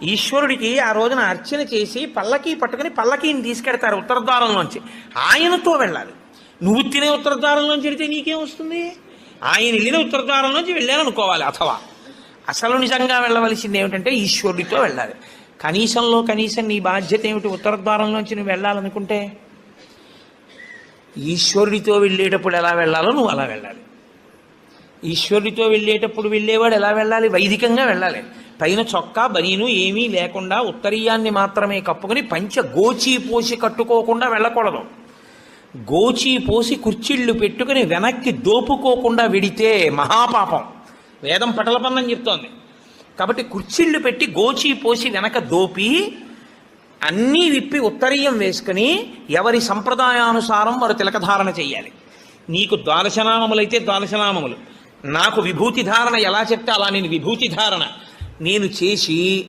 ఈశ్వరుడికి ఆ రోజున అర్చన చేసి పల్లకీ పట్టుకుని పల్లకీని తీసుకెడతారు ఉత్తరద్వారంలోంచి. ఆయనతో వెళ్ళాలి. నువ్వు తినే ఉత్తరద్వారంలోంచి వెళితే నీకేం వస్తుంది? ఆయన వెళ్ళిన ఉత్తరద్వారంలోంచి వెళ్ళాలనుకోవాలి. అథవా అసలు నిజంగా వెళ్ళవలసింది ఏమిటంటే ఈశ్వరుడితో వెళ్ళాలి. కనీసంలో కనీసం నీ బాధ్యత ఏమిటి? ఉత్తరద్వారంలోంచి నువ్వు వెళ్ళాలనుకుంటే ఈశ్వరుడితో వెళ్ళేటప్పుడు ఎలా వెళ్ళాలో నువ్వు అలా వెళ్ళాలి. ఈశ్వరుడితో వెళ్ళేటప్పుడు వెళ్ళేవాడు ఎలా వెళ్ళాలి? వైదికంగా వెళ్ళాలి. పైన చొక్కా బనీను ఏమీ లేకుండా ఉత్తరీయాన్ని మాత్రమే కప్పుకొని పంచ గోచీ పోసి కట్టుకోకుండా వెళ్ళకూడదు. గోచీ పోసి కుర్చీళ్ళు పెట్టుకుని వెనక్కి దోపుకోకుండా వెడితే మహాపాపం. వేదం పటలపన్నం చెప్తోంది. కాబట్టి కుర్చీళ్ళు పెట్టి గోచీ పోసి వెనక దోపి అన్నీ విప్పి ఉత్తరీయం వేసుకుని ఎవరి సంప్రదాయానుసారం వారు తిలకధారణ చెయ్యాలి. నీకు ద్వాదశనామములైతే ద్వాదశనామములు, నాకు విభూతి ధారణ ఎలా చెప్తే అలా నేను విభూతి ధారణ నేను చేసి